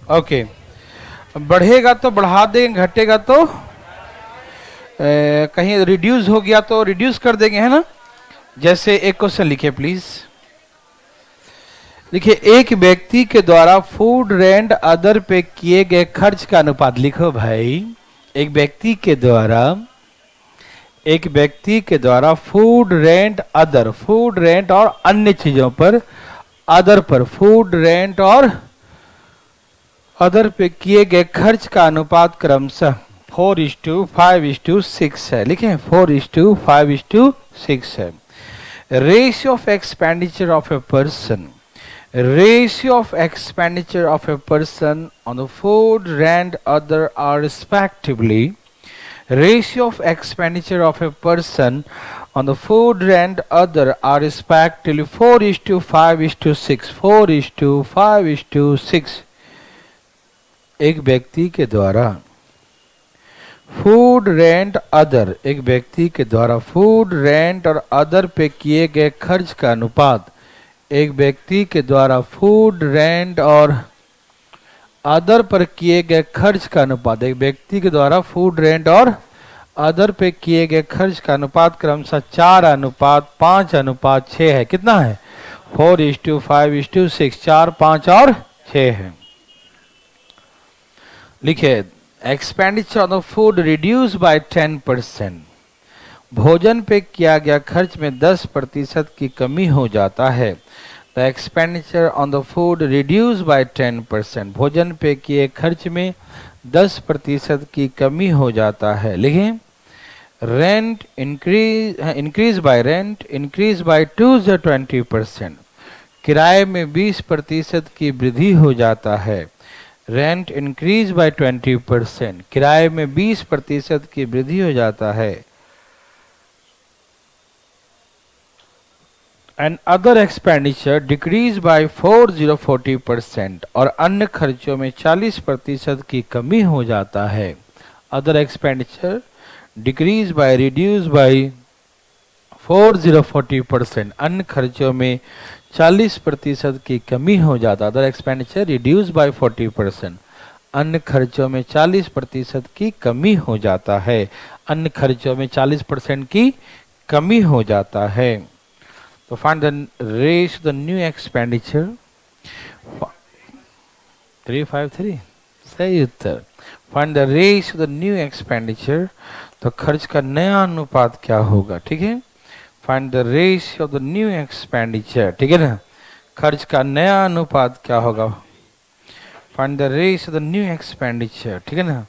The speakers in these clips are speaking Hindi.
ओके, बढ़ेगा तो बढ़ा देंगे, घटेगा तो कहीं रिड्यूस हो गया तो रिड्यूस कर देंगे, है ना। जैसे एक क्वेश्चन लिखिए प्लीज। देखिए, एक व्यक्ति के द्वारा फूड रेंट अदर पे किए गए खर्च का अनुपात लिखो भाई। एक व्यक्ति के द्वारा फूड रेंट और अन्य चीजों पर, फूड रेंट और अदर पे किए गए खर्च का अनुपात क्रमशः 4:5:6 है। लिखें 4:5:6 है। Ratio of expenditure of a person, on the food rent other are respectively, ratio of expenditure of a person on the food rent other are respectively 4:5:6, 4:5:6। एक व्यक्ति के द्वारा फूड रेंट और अदर पे किए गए खर्च का अनुपात, एक व्यक्ति के द्वारा फूड रेंट और अदर पर किए गए खर्च का अनुपात, एक व्यक्ति के द्वारा फूड रेंट और अदर पे किए गए खर्च का अनुपात क्रमशः 4:5:6 है। कितना है? 4:5:6, 4, 5 और 6 है। लिखिए, expenditure on the food reduce by 10%, भोजन पे किया गया खर्च में 10% की कमी हो जाता है। The expenditure on the food reduce by 10%, भोजन पे किए खर्च में 10% की कमी हो जाता है। लिखें, रेंट इंक्रीज बाय 20%, किराए में 20% की वृद्धि हो जाता है। रेंट इंक्रीज बाय 20%, किराए में 20% की वृद्धि हो जाता है। And other expenditure decrease by 40% और अन्य खर्चों में 40% की कमी हो जाता है। Other expenditure decrease by reduce by 40% अन्य खर्चों में 40% की कमी हो जाता है। अदर एक्सपेंडिचर रिड्यूस बाय 40%, अन्य खर्चों में 40% की कमी हो जाता है। अन्य खर्चों में 40% की कमी हो जाता है। तो find the ratio the new expenditure. 353 सही उत्तर। Find the ratio the new expenditure, तो खर्च का नया अनुपात क्या होगा? ठीक है, find the ratio of the new expenditure. ठीक है ना, खर्च का नया अनुपात क्या होगा? Find the ratio of the new expenditure. ठीक है ना,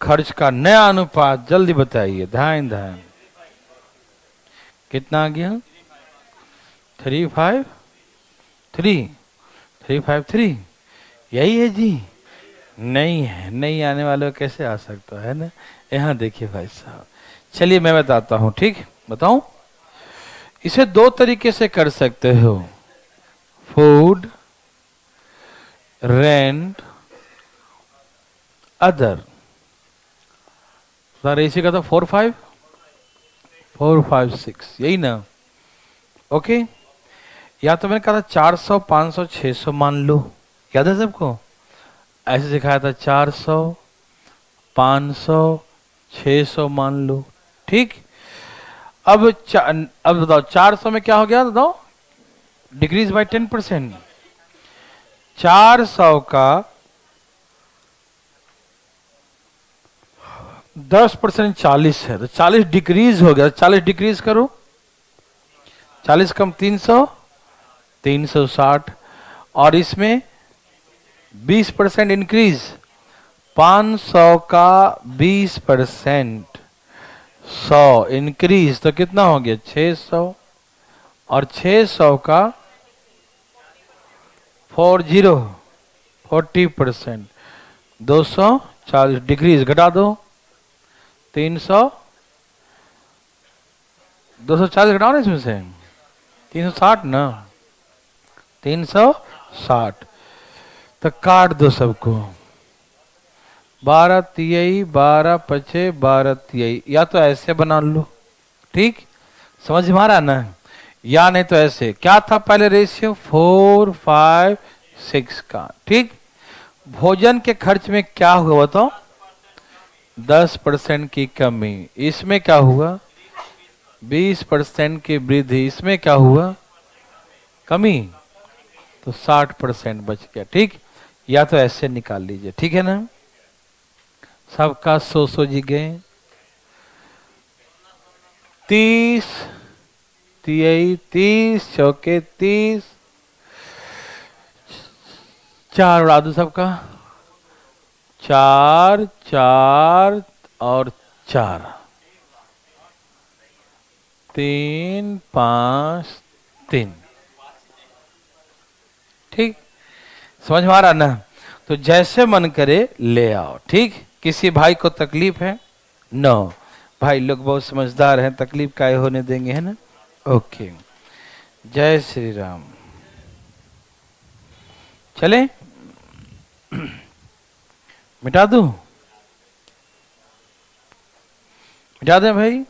खर्च का नया अनुपात जल्दी बताइए, ध्यान। कितना आ गया? 353 यही है जी? नहीं है, नहीं आने वाले कैसे आ सकता है ना। यहाँ देखिए भाई साहब, चलिए मैं बताता हूँ। ठीक, बताऊं? इसे दो तरीके से कर सकते हो, फूड रेंट अदर। सर इसी का तो 4:5:6 यही ना। ओके, या तो मैंने कहा था 400, 500, 600 मान लो, याद है सबको? ऐसे सिखाया था 400, 500, 600 मान लो। ठीक, अब बताओ 400 में क्या हो गया? बताओ, डिक्रीज बाय 10%। 400 का 10% 40 है, तो 40 डिक्रीज हो गया। 40 डिक्रीज करो, 40 कम 300, 360, और इसमें 20% इंक्रीज, 500 का 20%, 100 इंक्रीज, तो कितना हो गया? 600, और 600 का 40% 240 डिक्रीज, घटा दो 300, 240 घटाओ ना इसमें से, 360 ना, 360, तो काट दो सबको। 12 तिहाई 12 पचे 12 तिहाई, या तो ऐसे बना लो। ठीक, समझ में आ रहा ना? या नहीं तो ऐसे। क्या था पहले रेशियो? 4:5:6 का। ठीक, भोजन के खर्च में क्या हुआ बताओ? 10% की कमी। इसमें क्या हुआ? 20% की वृद्धि। इसमें क्या हुआ? कमी। तो 60% बच गया। ठीक, या तो ऐसे निकाल लीजिए, ठीक है ना? सबका 100 जी गए। 30 30 चौके 30, 4 उड़ा दो सबका। 4 4 और 4, 3 5 3। ठीक, समझ में आ रहा ना? तो जैसे मन करे ले आओ। ठीक, किसी भाई को तकलीफ है? नो, भाई लोग बहुत समझदार हैं, तकलीफ काहे होने देंगे, है ना? ओके, जय श्री राम। चले, मिटा दूं? मिटा दें भाई?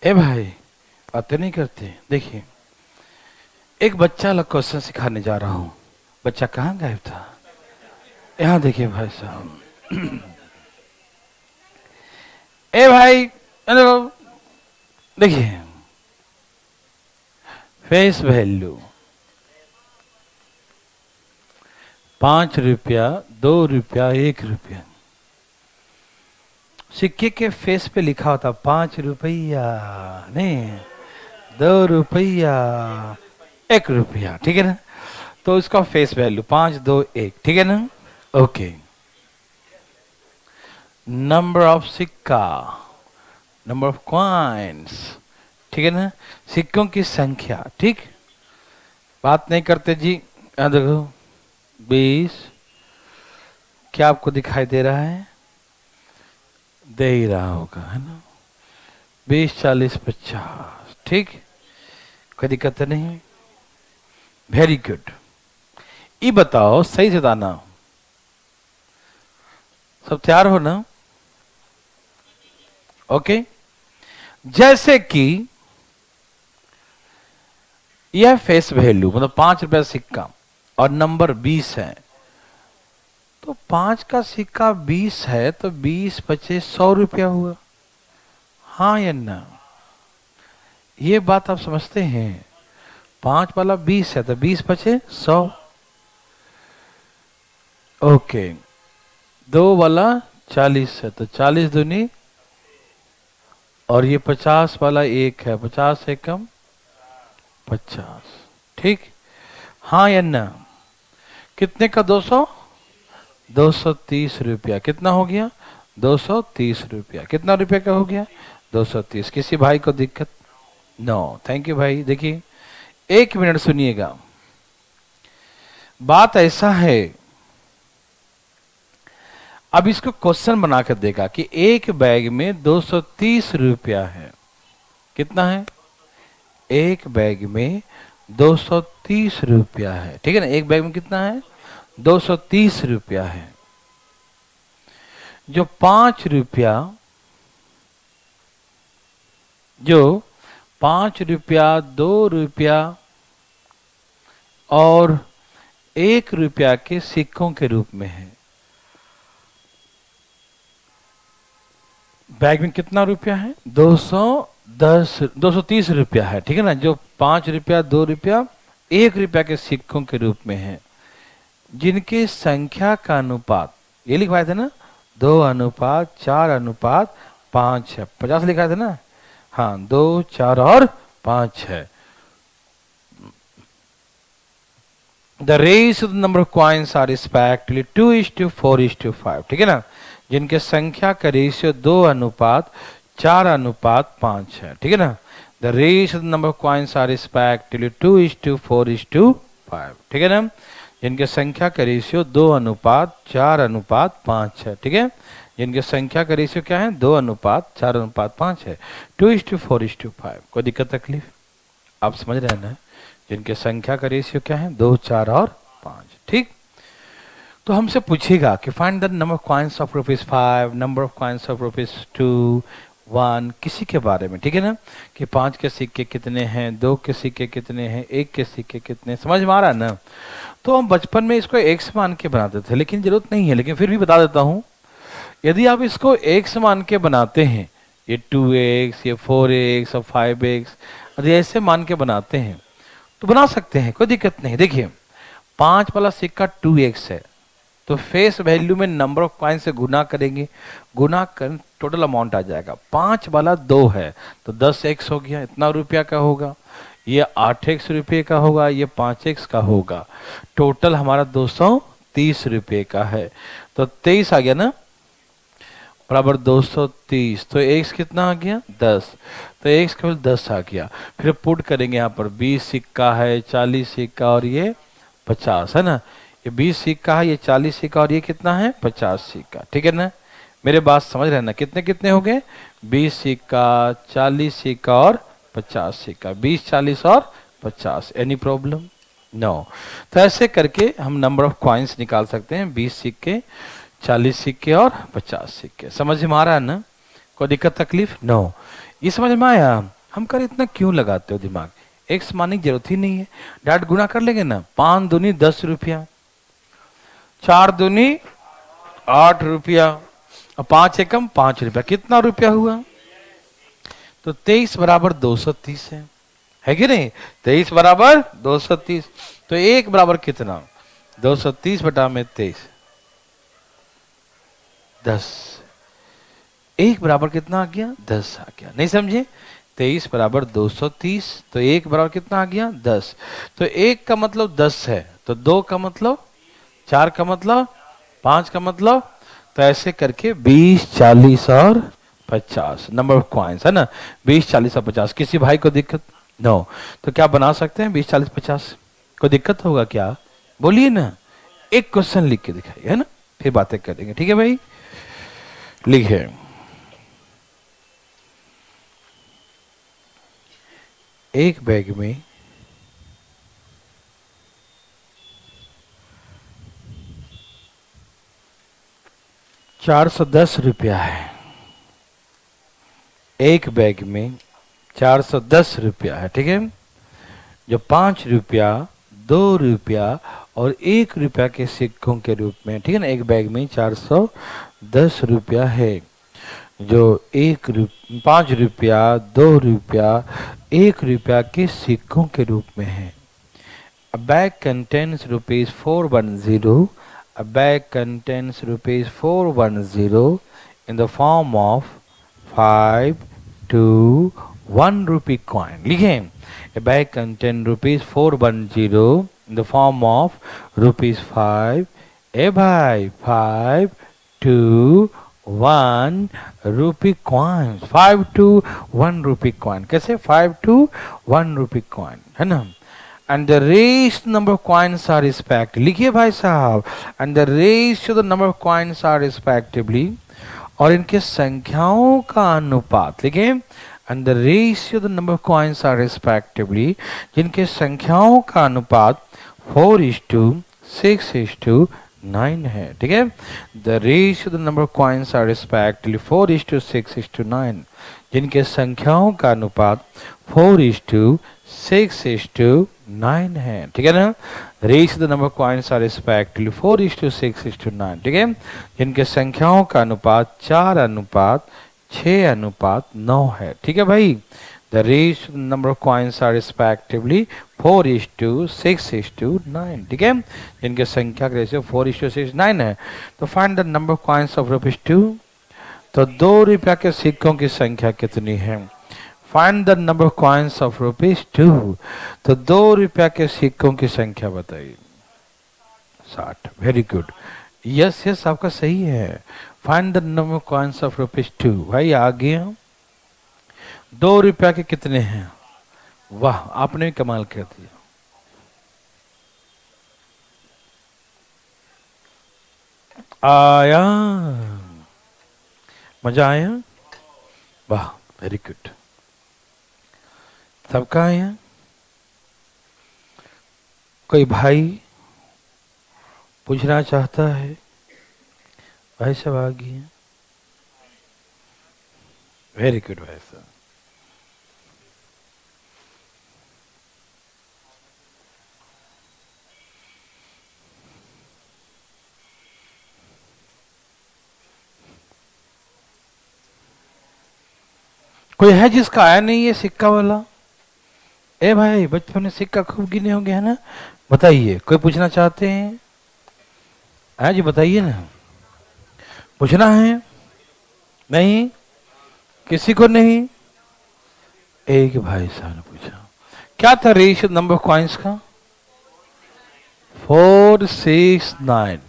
ए भाई, बातें नहीं करते। देखिए, एक बच्चा अलग क्वेश्चन सिखाने जा रहा हूं। बच्चा कहाँ गायब था? यहां देखिए भाई साहब। ए भाई, देखिए, फेस वैल्यू 5 रुपया, 2 रुपया, 1 रुपया। सिक्के के फेस पे लिखा होता 5 रुपया, नहीं 2 रुपया, 1 रुपया, ठीक है ना? तो इसका फेस वैल्यू 5 2 1, ठीक है ना? ओके, नंबर ऑफ सिक्का, नंबर ऑफ कॉइन्स, ठीक है ना? सिक्कों की संख्या। ठीक, बात नहीं करते जी। यहां देखो 20, क्या आपको दिखाई दे रहा है? दे ही रहा होगा, है ना? 20 40 50, ठीक, कोई दिक्कत नहीं। Very good. ये बताओ, सही से दाना, सब तैयार हो ना? ओके, जैसे कि यह फेस वैल्यू मतलब 5 रुपया सिक्का और नंबर 20 है, तो 5 का सिक्का 20 है, तो 20 बचे 100 रुपया हुआ। हाँ या ना? ये बात आप समझते हैं? 5 वाला 20 है, तो 20 बचे 100। ओके, 2 वाला 40 है, तो 40 दूनी, और ये 50 वाला 1 है, 50 से कम 50। ठीक, हाँ या ना? कितने का 200? 230 रुपया। कितना हो गया? 230 रुपया। कितना रुपया का हो गया? 230। किसी भाई को दिक्कत? नो, थैंक यू भाई। देखिए, 1 मिनट सुनिएगा। बात ऐसा है, अब इसको क्वेश्चन बनाकर देगा कि एक बैग में 230 रुपया है। कितना है? एक बैग में 230 रुपया है, ठीक है ना? एक बैग में कितना है? 230 रुपया है। जो 5 रुपया, जो 5 रुपया, 2 रुपया और 1 रुपया के सिक्कों के रूप में है, बैग में कितना रुपया है? 230 रुपया है, ठीक है ना? जो 5 रुपया, 2 रुपया, 1 रुपया के सिक्कों के रूप में है, जिनकी संख्या का अनुपात ये लिखवाए थे ना, 2:4:5 है। 50 लिखा था ना? हाँ, 2 4 और 5 है। The ratio number of coins are respectively 2:4:5, ठीक है ना? जिनके संख्या का रेशियो 2:4:5 है, ठीक है ना? The ratio number of coins are respectively 2:4:5, ठीक है ना? जिनके संख्या का रेशियो 2:4:5 है, ठीक है? जिनकी संख्या का रेशियो क्या है, 2:4:5 है, 2:4:5। कोई दिक्कत तकलीफ, आप समझ रहे हैं ना। जिनकी संख्या का रेशियो क्या है, 2, 4 और 5। ठीक, तो हमसे पूछेगा कि find the number of coins of ₹5, number of coins of ₹2, 1, किसी के बारे में, ठीक है ना, कि 5 के सिक्के कितने हैं, 2 के सिक्के कितने हैं, 1 के सिक्के कितने, समझ में आ रहा है ना। तो हम बचपन में इसको एक्स मान के बनाते थे, लेकिन जरूरत नहीं है, लेकिन फिर भी बता देता हूं। यदि आप इसको एक्स मान के बनाते हैं, ये 2x, ये 4x और 5x, यदि ऐसे मान के बनाते हैं तो बना सकते हैं, कोई दिक्कत नहीं। देखिए 5 वाला सिक्का 2x है, तो फेस वैल्यू में नंबर ऑफ कॉइन से गुना करेंगे, गुना कर टोटल अमाउंट आ जाएगा। 5 वाला 2 है तो 10x हो गया, इतना रुपया का होगा। ये 8x रुपये का होगा, ये 5x का होगा। टोटल हमारा 230 रुपये का है, तो 23 आ गया ना, बराबर 230। तो x कितना आ गया, 10, तो x केवल 10 आ गया। फिर पुट करेंगे, यहाँ पर 20 सिक्का है, 40 सिक्का और ये 50 है ना, ये 20 सिक्का है, ये 40 सिक्का और ये कितना है, 50 सिक्का। ठीक है ना, मेरे बात समझ रहे हैं ना। कितने कितने हो गए, 20 सिक्का, 40 सिक्का और 50 सिक्का, 20, 40 और 50। Any problem, no. तो ऐसे करके हम नंबर ऑफ कॉइन्स निकाल सकते हैं, 20 सिक्के, 40 सिक्के और 50 सिक्के। समझ में आ रहा है ना, कोई दिक्कत तकलीफ, नो। ये समझ में आया। हम कर इतना क्यों लगाते हो दिमाग, एक्स मानने की जरूरत ही नहीं है, डायरेक्ट गुना कर लेंगे ना। 5 दूनी 10 रुपया, 4 दूनी 8 रुपया और 5 एकम 5 रुपया, कितना रुपया हुआ, तो 23 बराबर 230 है कि नहीं। 23 बराबर 230, तो 1 बराबर कितना, 230 बटा में 23, 10। 1 बराबर कितना आ गया, 10 आ गया। नहीं समझे, 23 बराबर 230, तो 1 बराबर कितना आ गया, 10। तो 1 का मतलब 10 है, तो 2 का मतलब 4 का मतलब 5 का मतलब, तो ऐसे करके 20, 40 और 50 नंबर ऑफ कॉइन्स है ना, 20, 40 और 50। किसी भाई को दिक्कत, नो। तो क्या बना सकते हैं 20, 40, 50, कोई दिक्कत होगा क्या, बोलिए ना। एक क्वेश्चन लिख के दिखाइए, है ना, फिर बातें करेंगे, ठीक है भाई। लिखे, एक बैग में 410 रुपया है, एक बैग में 410 रुपया है, ठीक है। जो 5 रुपया, 2 रुपया और 1 रुपया के सिक्कों के रूप में, ठीक है ना, एक बैग में 410 रुपया है, जो 5 रुपया, 2 रुपया, 1 रुपया के सिक्कों के रूप में है। A bag contains ₹410. A bag contains ₹410 in the form of 5, 2, 1 rupee coin. लिखें, a bag contains ₹410 in the form of ₹5. ए भाई 5, 2, 1 rupee coin, 5 to 1 rupee coin। कैसे, 5 to 1 rupee coin, है ना। And the ratio number of coins are respectively, लिखिए भाई साहब, and the ratio the number of coins are respectively, और इनके संख्याओं का अनुपात, लिखिए, and the ratio the number of coins are respectively, जिनके संख्याओं का अनुपात 4:6:9 है, ठीक है। The ratio the number of coins are respectively 4:6:9, जिनके संख्याओं का अनुपात 4:6:9 है, ठीक है ना। Ratio the number of coins are respectively 4:6:9, ठीक है। जिनके संख्याओं का अनुपात 4:6:9 है, ठीक है भाई। The ratio number of coins are respectively 4:6:9, ठीक है। जिनके संख्या का रेशियो 4:6:9 है। तो find the number of coins of ₹2, तो 2 रुपया के सिक्कों की संख्या कितनी है। Find the number of coins of ₹2, तो 2 रुपया के सिक्कों की संख्या बताइए। 60। वेरी गुड, यस यस आपका सही है। Find the number of coins of ₹2। भाई आ गया, 2 रुपया के कितने हैं, वाह आपने भी कमाल कर दिया। आया, मजा आया? वाह, वेरी गुड। सबका आया? कोई भाई पूछना चाहता है? भाई सब आ गए? वेरी गुड भाई साहब। कोई है जिसका आया नहीं है सिक्का वाला? ए भाई, बचपन में सिक्का खूब गिने होंगे, है ना? बताइए, कोई पूछना चाहते हैं? हाँ जी, बताइए ना। पूछना है? नहीं? किसी को नहीं? एक भाई साहब ने पूछा। क्या था रेशियो नंबर ऑफ कॉइन्स का? 4, 6, 9।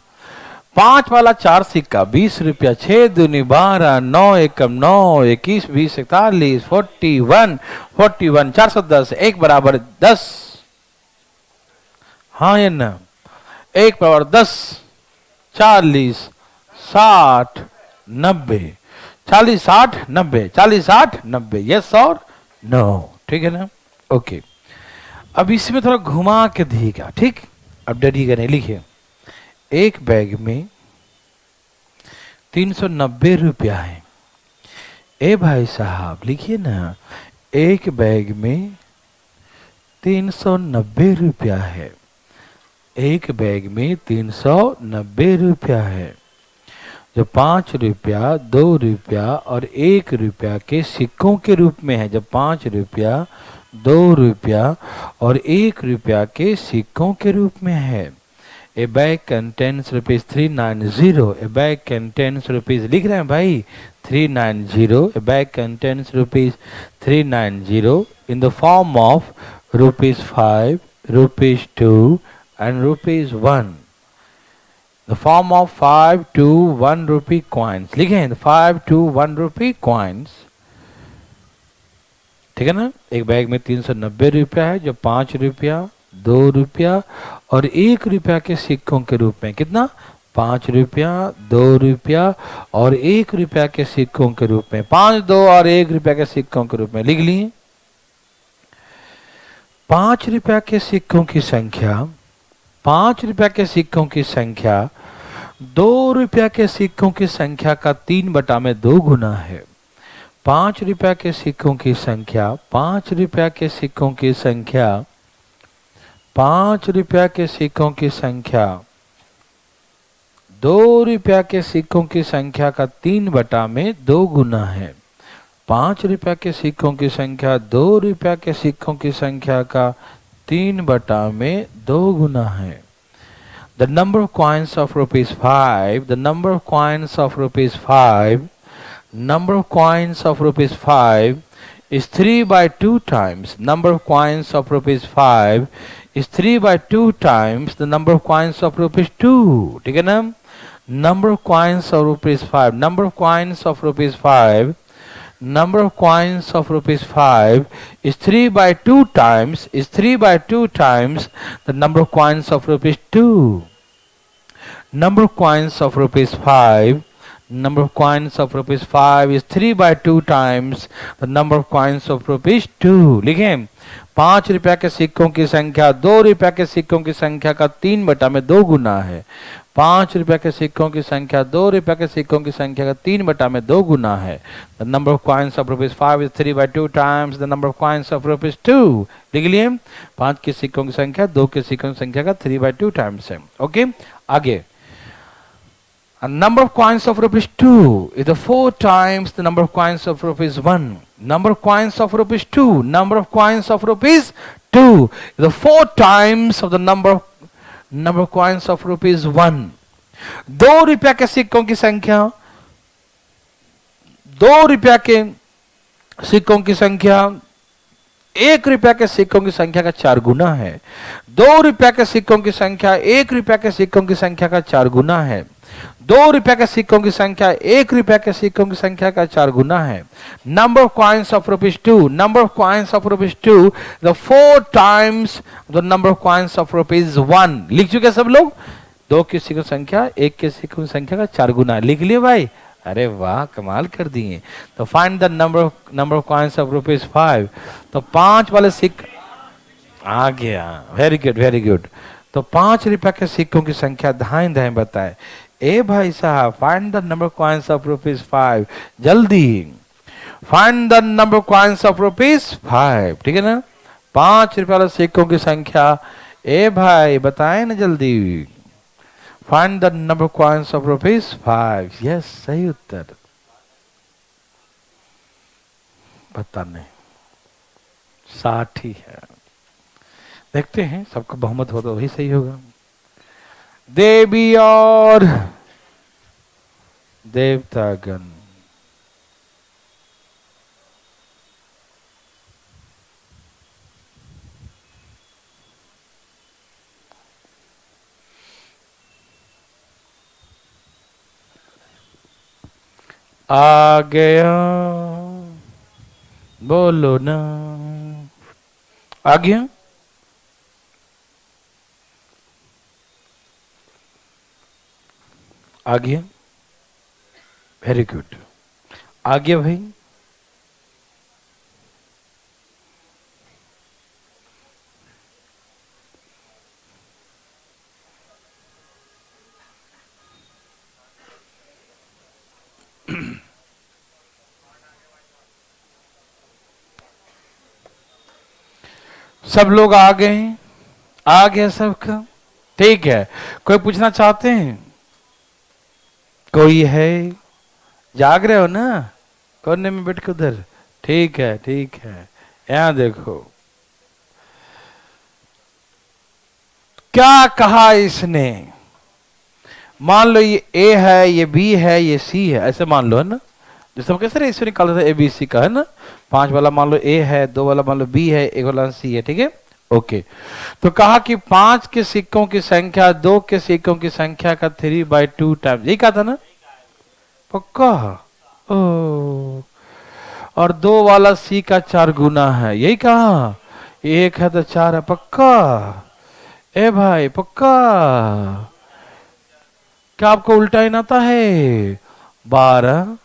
5 वाला 4 सिक्का 20 रुपया, 6 दूनी 12, 9 एकम 9, 21 20 41, 41 41, 410, 1 बराबर 10। हाँ या ना? 1 बराबर 10, 40, 60, 90, 40, 60, 90, 40, 60, 90, यस और नो। ठीक है ना? ओके। अब इसमें थोड़ा घुमा के दिएगा, ठीक? अब डरिएगा नहीं, लिखिए। एक बैग में 390 रुपया है। ए भाई साहब, लिखिए ना। एक बैग में 390 रुपया है। एक बैग में 390 रुपया है, जो 5 रुपया, 2 रुपया और 1 रुपया के सिक्कों के रूप में है। जब 5 रुपया, 2 रुपया और 1 रुपया के सिक्कों के रूप में है। ए बैग कंटेन्स रुपीज 390। ए बैग कंटेन्स रुपीज, लिख रहे हैं भाई, 390। ए bag contains rupees 390 in the form of rupees 5, rupees 2 and rupees 1. The form of 5 to 1 rupee coins. लिखें 5 to 1 rupee coins. ठीक है ना? एक बैग में 390 रुपया है, जो 5 रुपया, 2 रुपया और 1 रुपया के सिक्कों के रूप में। कितना? 5 रुपया, 2 रुपया और 1 रुपया के सिक्कों के रूप में। 5, 2 और 1 रुपया के सिक्कों के रूप में लिख लिए। 5 रुपया के सिक्कों की संख्या, 5 रुपया के सिक्कों की संख्या 2 रुपया के सिक्कों की संख्या का 3/2 गुना है। 5 रुपया के सिक्कों की संख्या, 5 रुपया के सिक्कों की संख्या, 5 रुपया के सिक्कों की संख्या 2 रुपया के सिक्कों की संख्या का 3/2 गुना है। 5 रुपया के सिक्कों की संख्या 2 रुपया के सिक्कों की संख्या का 3/2 गुना है। The number of coins of rupees 5, the number of coins of rupees 5, number of coins of rupees 5 is 3/2 times. Number of coins of rupees 5 is 3/2 times the number of coins of rupees 2. ठीक है ना? Number of coins of rupees 5, number of coins of rupees 5, number of coins of rupees 5 is 3/2 times, is 3/2 times the number of coins of rupees 2. Number of coins of rupees 5, number of coins of rupees 5 is 3/2 times the number of coins of rupees 2. लिखें, 5 रुपया के सिक्कों की संख्या 2 रुपया के सिक्कों की संख्या का 3/2 गुना है। 5 रुपया के सिक्कों की संख्या 2 रुपया के सिक्कों की संख्या का 3/2 गुना है। The number of coins of rupees 5 is 3/2 times the number of coins of rupees 2. लिख लिए, 5 के सिक्कों की संख्या 2 के सिक्कों की संख्या का 3/2 टाइम्स है। ओके, आगे। A number of coins of rupees 2 is the 4 times the number of coins of rupees 1. Number of coins of rupees 2, number of coins of rupees 2 is the 4 times of the number of coins of rupees 1. 2 रुपया के सिक्कों की संख्या, 2 रुपया के सिक्कों की संख्या 1 रुपया के सिक्कों की संख्या का 4 गुना है। 2 रुपया के सिक्कों की संख्या 1 रुपया के सिक्कों की संख्या का 4 गुना है। 2 रुपया के सिक्कों की संख्या 1 रुपया के सिक्कों की संख्या का 4 गुना है। Number of coins of rupees 2, number of coins of rupees 2 the 4 times the number of coins of rupees 1। लिख चुके सब लोग? 2 के सिक्कों की संख्या 1 के सिक्कों की संख्या का 4 गुना। लिख लिए भाई? अरे वाह, कमाल कर दिए। तो find the number of coins of ₹5। तो 5 वाले आ गया। Very good very good. तो 5 रुपए के सिक्कों की संख्या दाएं दाएं बताए। ए भाई साहब, find the number coins of ₹5। जल्दी find the number coins of ₹5। ठीक है ना, 5 रुपए वाले सिक्कों की संख्या। ए भाई बताएं ना जल्दी। Find the number coins of ₹5। Yes, सही उत्तर। बताने 60 ही है। देखते हैं, सबका बहुमत हो तो वही सही होगा। देवी और देवतागण। आ गया, बोलो ना। आ गया। आ गया, वेरी गुड। आ गया भाई। सब लोग आ गए? आ गया सबका? ठीक है। कोई पूछना चाहते हैं? कोई है? जाग रहे हो ना कोने में बैठ के उधर? ठीक है ठीक है। यहां देखो क्या कहा इसने। मान लो ये ए है, ये बी है, ये सी है, ऐसे मान लो, है ना। जैसे हम कैसे रेशियो निकाल रहे थे ABC का, है ना। 5 वाला मान लो ए है, 2 वाला मान लो बी है, 1 वाला सी है। ठीक है, ओके। तो कहा कि 5 के सिक्कों की संख्या 2 के सिक्कों की संख्या का 3/2 टाइम्स, यही कहा था ना। पक्का? ओ, और 2 वाला सी का 4 गुना है, यही कहा। 1 है तो 4 है, पक्का? ए भाई पक्का? क्या आपको उल्टा ही आता है? 12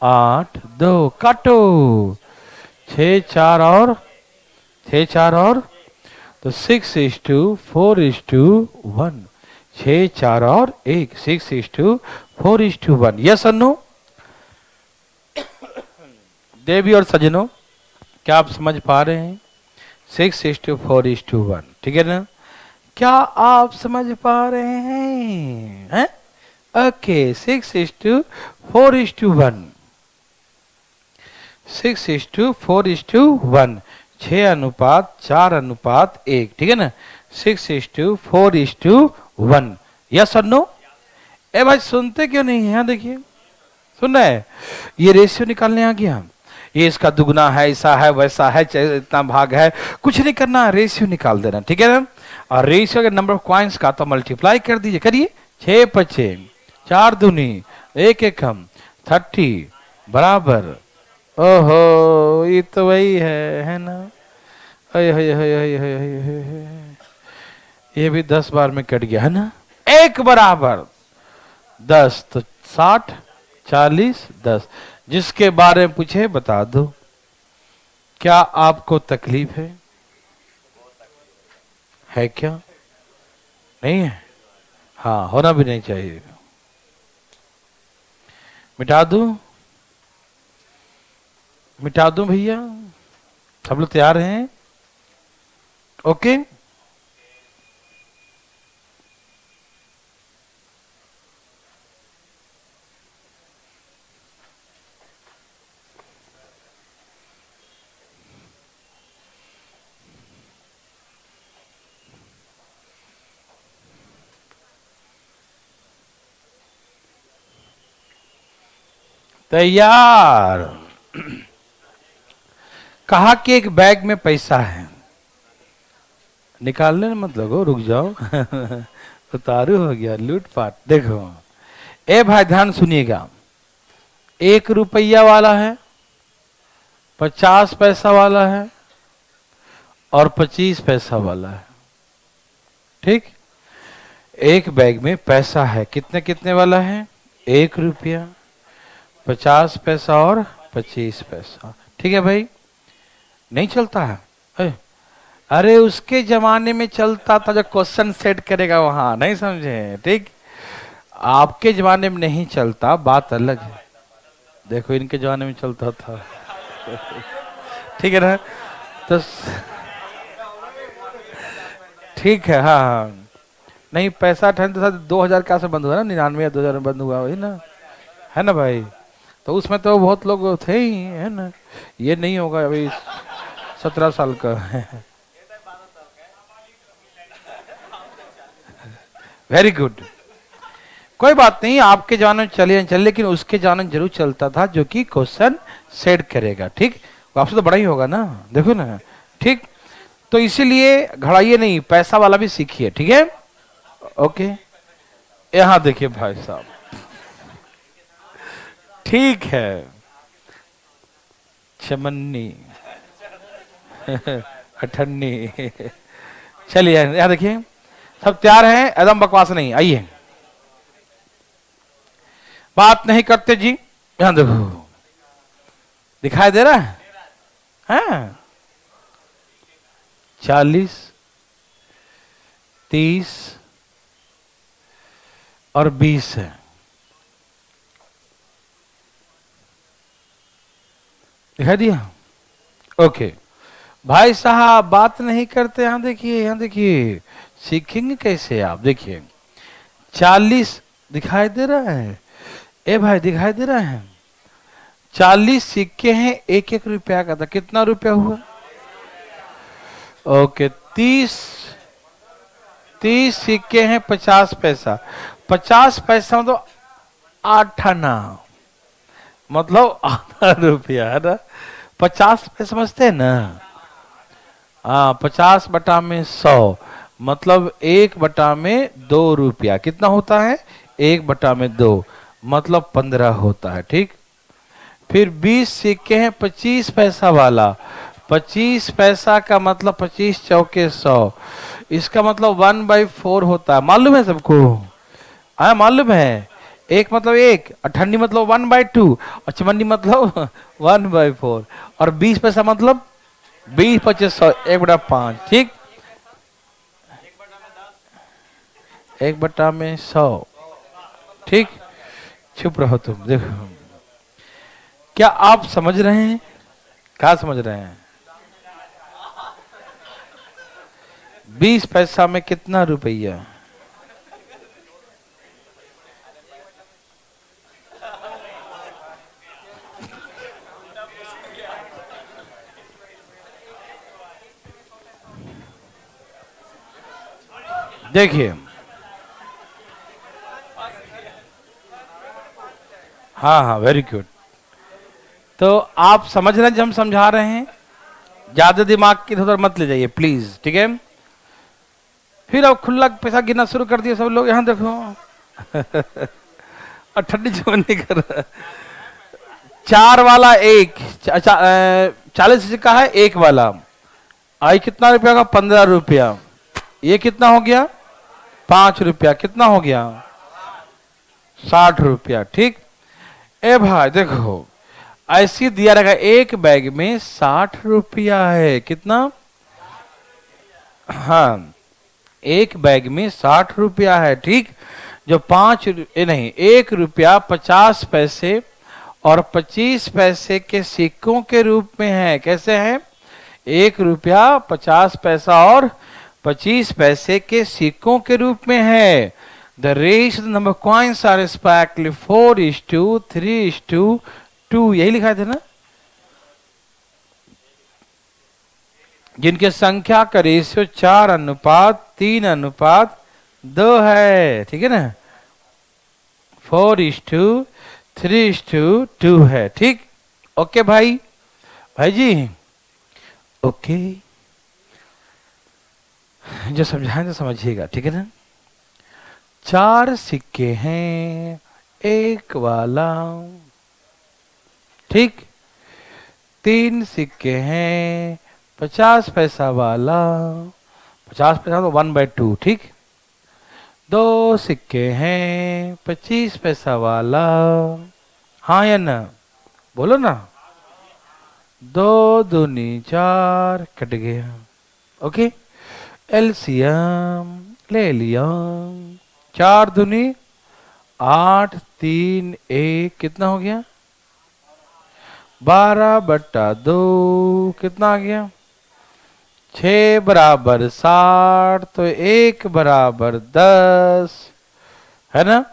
8 2 काटो। 6 4 और 6 4 और तो 6:4:1। 6 4 और 1, 6:4:1। यस और नो? देवी और सजनों, क्या आप समझ पा रहे हैं? 6:4:1, ठीक है ना। क्या आप समझ पा रहे हैं? ओके, 6:4:1। 6:4:1, 6:4:1, ठीक है ना। 6:4:1। यस और नो? ए भाई सुनते क्यों नहीं है? देखिए, सुन रहे हैं? ये रेशियो निकालने आ गया। ये इसका दुगना है, ऐसा है, वैसा है, इतना भाग है, कुछ नहीं करना, रेशियो निकाल देना, ठीक है ना। और रेशियो के नंबर ऑफ कॉइन्स का तो मल्टीप्लाई कर दीजिए, करिए। 6 5 4 दूनी 1 एकम 30 बराबर। ओहो, ये तो वही है ना। ये भी 10 बार में कट गया, है ना। 1 बराबर 10 तो 60 40 10। जिसके बारे में पूछे बता दो। क्या आपको तकलीफ है क्या? नहीं है? हाँ, होना भी नहीं चाहिए। मिटा दूं? मिटा दूं भैया? सब लोग तैयार हैं? ओके। तैयार। कहा कि एक बैग में पैसा है। निकालने मत लगो, रुक जाओ। उतारू हो गया, लूटपाट। देखो ए भाई, ध्यान सुनिएगा। 1 रुपया वाला है, 50 पैसा वाला है और 25 पैसा वाला है। ठीक, एक बैग में पैसा है। कितने कितने वाला है? 1 रुपया, 50 पैसा और 25 पैसा। ठीक है भाई, नहीं चलता है? अरे उसके जमाने में चलता था, जो क्वेश्चन सेट करेगा वहां, नहीं समझे? ठीक, आपके जमाने में नहीं चलता, बात अलग है। देखो इनके जमाने में चलता था। ठीक है ना? तो ठीक है, हाँ हाँ। नहीं, पैसा ठंड था 2000 का से बंद हुआ ना, 99 या 2000 में बंद हुआ, वही ना, है ना भाई? तो उसमें तो बहुत लोग थे ही, है ना? ये नहीं होगा अभी 17 साल का है। वेरी गुड, कोई बात नहीं, आपके जमाने में चले चल, लेकिन उसके जमाने में जरूर चलता था, जो कि क्वेश्चन सेट करेगा। ठीक, आपसे तो बड़ा ही होगा ना, देखो ना। ठीक, तो इसीलिए घड़ाइए नहीं, पैसा वाला भी सीखिए। ठीक है, ओके। यहां देखिए भाई साहब, ठीक है, चमन्नी, अठन्नी। चलिए यहां देखिए, सब तैयार हैं, एकदम बकवास नहीं। आइए, बात नहीं करते जी। यहां देखो, दिखाई दे रहा है? हाँ, 40, 30 और 20 है। दिखाई दिया? ओके भाई साहब, बात नहीं करते। यहां देखिए, यहां देखिए, सीखेंगे कैसे आप? देखिए 40 दिखाई दे रहा है? ए भाई दिखाई दे रहा है? 40 सिक्के हैं, 1-1 रुपया का था, कितना रुपया हुआ? ओके, 30 सिक्के हैं, 50 पैसा। 50 पैसा मतलब 8 आना, मतलब आधा रुपया, है ना? 50 पैसा समझते हैं ना? हाँ, 50/100 मतलब 1/2 रुपया। कितना होता है? 1/2 मतलब 15 होता है। ठीक, फिर 20 सिक्के हैं 25 पैसा वाला। 25 पैसा का मतलब 25 चौके 100, इसका मतलब 1/4 होता है। मालूम है सबको? हाँ मालूम है। एक मतलब एक, अठन्नी मतलब 1/2 और चमन्नी मतलब 1/4, और 20 पैसा मतलब 20-25-100, 1/5। ठीक, 1/100। ठीक, चुप रहो तुम। देखो, क्या आप समझ रहे हैं? क्या समझ रहे हैं? 20 पैसा में कितना रुपया? देखिए, हाँ हाँ, वेरी गुड। तो आप समझ रहे हैं जब हम समझा रहे हैं? ज्यादा दिमाग की इधर मत ले जाइए प्लीज। ठीक है, फिर अब खुला पैसा गिनना शुरू कर दिया सब लोग। यहां देखो, और ठंडी चमन्नी कर रहा है। 4 वाला एक, 40 सिक्का है, 1 वाला आई कितना रुपया का? 15 रुपया। ये कितना हो गया? 5 रुपया। कितना हो गया? 60 रुपया। ठीक, ए भाई देखो, ऐसी दिया रहेगा, एक बैग में 60 रुपया है। कितना? हाँ, एक बैग में 60 रुपया है। ठीक, जो 1 रुपया 50 पैसे और 25 पैसे के सिक्कों के रूप में है। कैसे है? 1 रुपया 50 पैसा और 25 पैसे के सिक्कों के रूप में है। The ratio number coins are respectively 4:3:2, यही लिखा था ना? जिनके संख्या का रेशियो 4:3:2 है। ठीक है ना? 4:3:2 है। ठीक, ओके भाई, भाई जी, ओके। जो समझाएं तो समझिएगा। ठीक है ना? 4 सिक्के हैं, 1 वाला। ठीक, 3 सिक्के हैं, 50 पैसा वाला। 50 पैसा तो 1/2। ठीक, 2 सिक्के हैं, 25 पैसा वाला। हाँ या ना, बोलो ना। 2 दूनी 4 कट गया। ओके, एलसीएम ले लिया। 4 दूनी 8, 3 1 कितना हो गया? 12/2 कितना आ गया? 6 = 60, तो 1 = 10 है ना।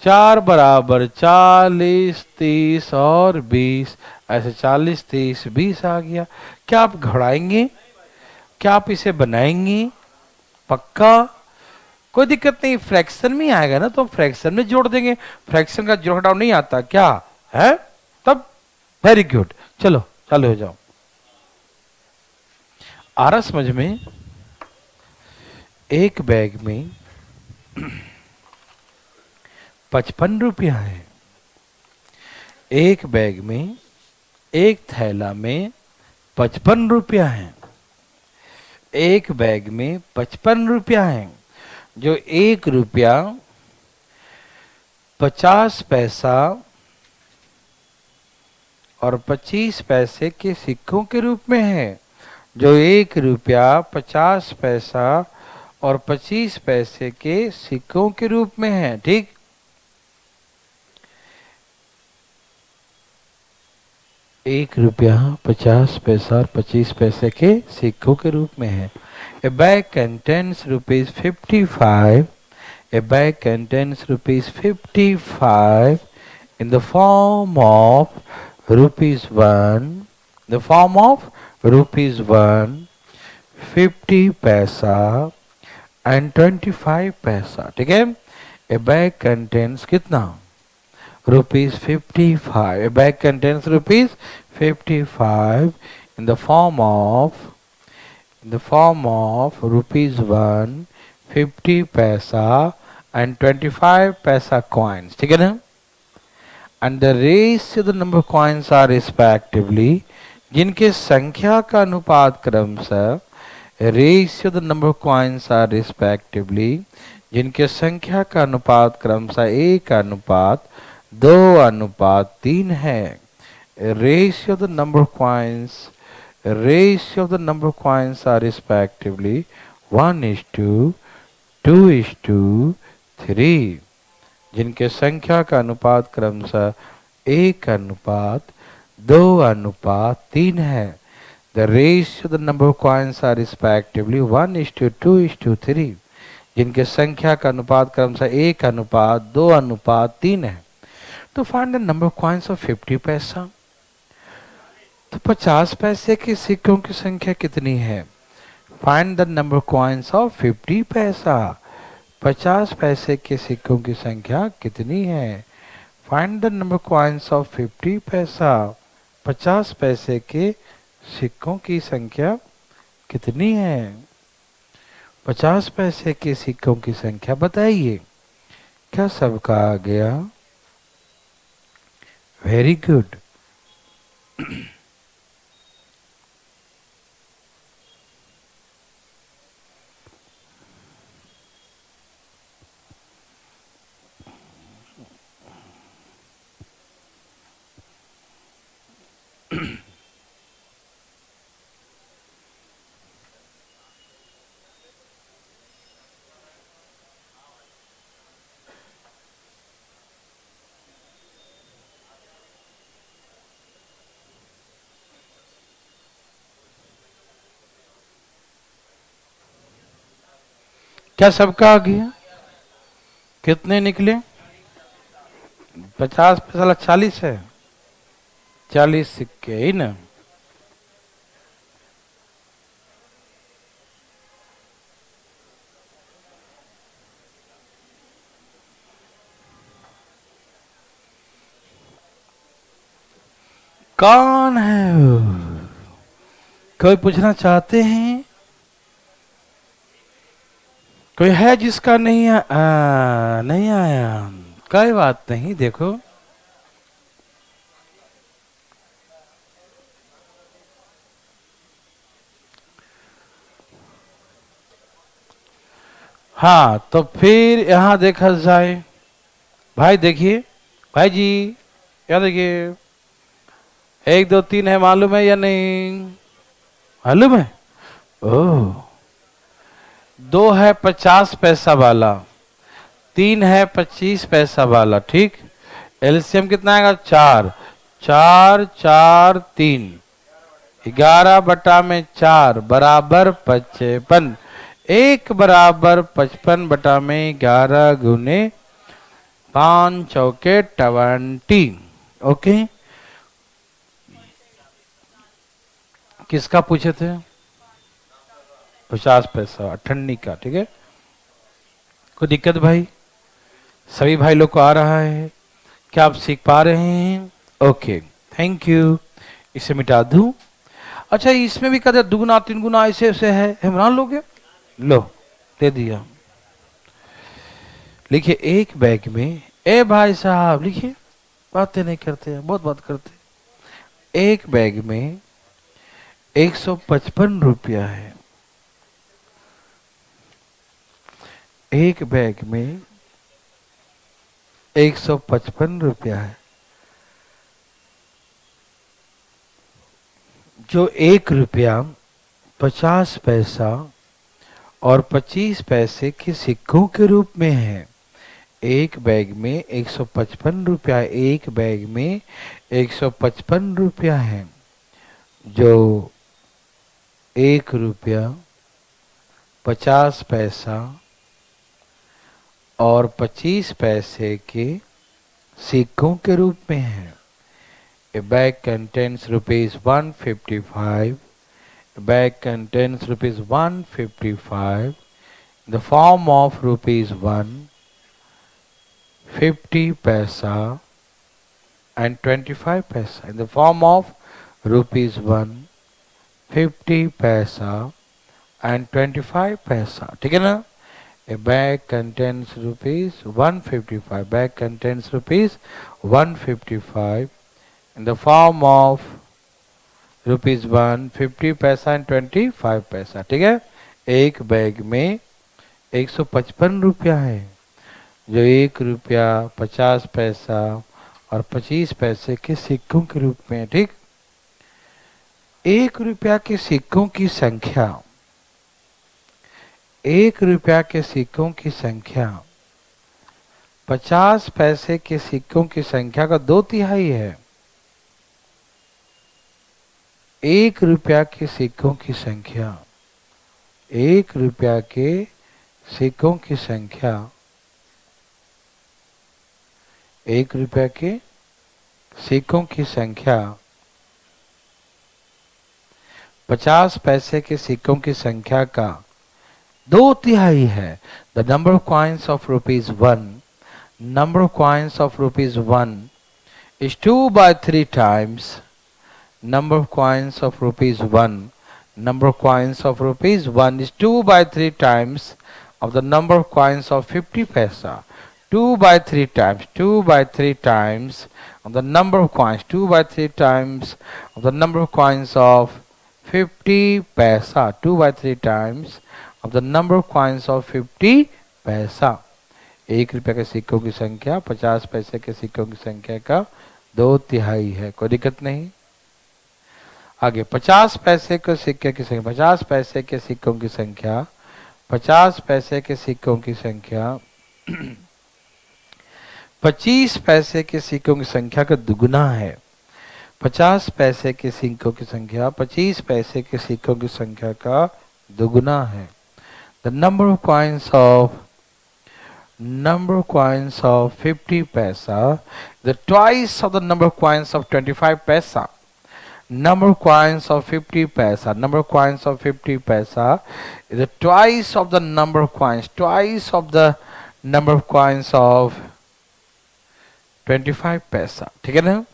4 = 40, 30 और 20, ऐसे 40 30 20 आ गया। क्या आप घबराएंगे? क्या आप इसे बनाएंगे? पक्का? कोई दिक्कत नहीं, फ्रैक्शन में आएगा ना तो फ्रैक्शन में जोड़ देंगे। फ्रैक्शन का जोड़ घटाव नहीं आता क्या है? तब वेरी गुड, चलो चालू हो जाओ। आ रहा समझ में? एक बैग में 55 रुपया है। एक बैग में, एक थैला में 55 रुपया है। एक बैग में 55 रुपया है, जो 1 रुपया 50 पैसा और 25 पैसे के सिक्कों के रूप में है। जो 1 रुपया 50 पैसा और 25 पैसे के सिक्कों के रूप में है। ठीक, 1 रुपया 50 पैसा और 25 पैसे के सिक्कों के रूप में है। ए bag contains ₹55। A bag contains ₹55 in the form of ₹1, the form of ₹1, 50 पैसा and 25 पैसा। ठीक है, a bag contains कितना? ₹55। A bag contains ₹55 in the form of ₹1, 50 पैसा and 25 पैसा coins। ठीक है ना। And the ratio the number coins are respectively, जिनके संख्या का अनुपात क्रमशः, ratio the number coins are respectively, जिनके संख्या का अनुपात क्रमशः 1:2:3 है। Ratio the number coins, ratio of the number coins are respectively 1:2:3, जिनके संख्या का अनुपात क्रमशः 1:2:3 है। The ratio of the number of coins are respectively 1:2:3, जिनके संख्या का अनुपात क्रमशः 1:2:3 है। तो find the number coins of 50 पैसा। तो 50 पैसे के सिक्कों की संख्या कितनी है? Find the number coins of 50 पैसा। 50 पैसे के सिक्कों की संख्या कितनी है? Find the number coins of 50 पैसा। 50 पैसे के सिक्कों की संख्या कितनी है? 50 पैसे के सिक्कों की संख्या बताइए। क्या सबका आ गया? Very good. क्या सबका आ गया? कितने निकले? 50 पैसा 40 है। 40 सिक्के ही ना। कौन है वो? कोई पूछना चाहते हैं? कोई है जिसका नहीं नहीं आया? कोई बात नहीं, देखो हाँ, तो फिर यहां देखा जाए। भाई देखिए, भाई जी या देखिए 1 2 3 है, मालूम है या नहीं? मालूम है। ओह, 2 है 50 पैसा वाला, 3 है 25 पैसा वाला, ठीक। एलसीएम कितना आएगा? 4 4 4 3, 11/4 बराबर 55। 1 बराबर 55/11 गुने 5 चौके 20। ओके, किसका पूछे थे? 50 पैसा अठन्नी का, ठीक है। कोई दिक्कत भाई? सभी भाई लोग को आ रहा है? क्या आप सीख पा रहे हैं? Okay, thank you. इसे मिटा दूं। अच्छा, इसमें भी कहते 2 गुना 3 गुना ऐसे ऐसे है, इमरान लोगे? लो, दे दिया। लिखिए एक बैग में, ए भाई साहब लिखिए, बातें नहीं करते हैं, बहुत बात करते हैं। एक बैग में 155 रुपया है। एक बैग में 155 रुपया है, जो 1 रुपया 50 पैसा और 25 पैसे के सिक्कों के रूप में है। एक बैग में 155 रुपया, एक बैग में 155 रुपया है, जो 1 रुपया 50 पैसा और 25 पैसे के सिक्कों के रूप में है। A bag contains rupees 155. A bag contains rupees 155 in the form of rupees 1, 50 paisa and 25 paisa. In the form of rupees 1, 50 paisa and 25 paisa. ठीक है ना? A bag contains rupees 155. Bag contains rupees 155 in the form of rupees 1, 50 पैसा एंड 25 पैसा, ठीक है। एक बैग में 155 रुपया है, जो 1 रुपया 50 पैसा और 25 पैसे के सिक्कों के रूप में है, ठीक। 1 रुपया के सिक्कों की संख्या, 1 रुपया के सिक्कों की संख्या 50 पैसे के सिक्कों की संख्या का 2/3 है। 1 रुपया के सिक्कों की संख्या, 1 रुपया के सिक्कों की संख्या, 1 रुपया के सिक्कों की संख्या 50 पैसे के सिक्कों की संख्या का 2/3 है। The number of coins of rupees 1, number of coins of rupees 1 is 2/3 times number of coins of rupees 1. Number of coins of rupees 1 is 2/3 times of the number of coins of 50 paisa. 2/3 times, 2/3 times of the number of coins, 2/3 times of the number of coins of 50 paisa. 2/3 times of the number of coins of 50 paisa. 1 रुपये के सिक्कों की संख्या 50 पैसे के सिक्कों की संख्या का 2/3 है। कोई दिक्कत नहीं। आगे 50 पैसे के सिक्के की संख्या, 50 पैसे के सिक्कों की संख्या, 50 पैसे के सिक्कों की संख्या 25 पैसे के सिक्कों की संख्या का दुगुना है। 50 पैसे के सिक्कों की संख्या 25 पैसे के सिक्कों की संख्या का दुगुना है। The number of coins of 50 paisa, the twice of the number of coins of 25 paisa. Number of coins of 50 paisa, number of coins of 50 paisa is the twice of the number of coins, twice of the number of coins of 25 paisa. ठीक है ना?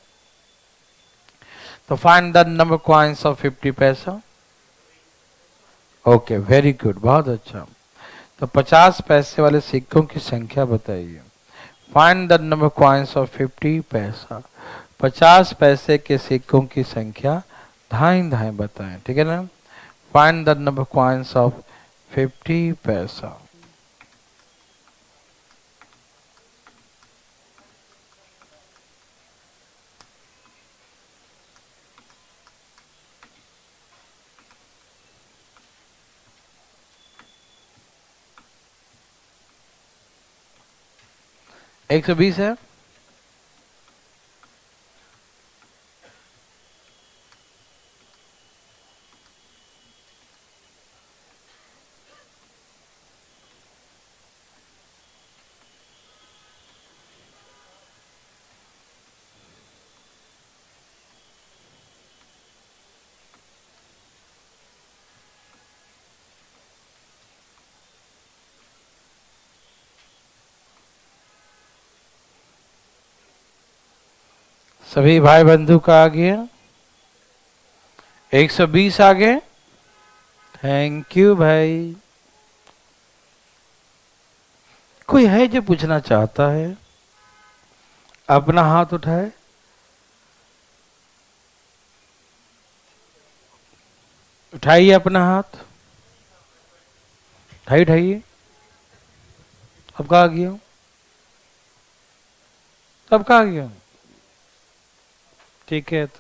तो find the number of coins of 50 paisa. Okay, very good, बहुत अच्छा। तो 50 पैसे वाले सिक्कों की संख्या बताइए। Find the number coins of 50 पैसा। 50 पैसे के सिक्कों की संख्या धाएं धाएं बताएं, ठीक है ना। Find the number coins of 50 पैसा। 120 है। सभी भाई बंधु का आ गया। 120 आ गए। थैंक यू भाई। कोई है जो पूछना चाहता है? अपना हाथ उठाए। उठाइए अपना हाथ, उठाइए उठाइए। अब कहा गया? अब कहा गया? ठीक है तो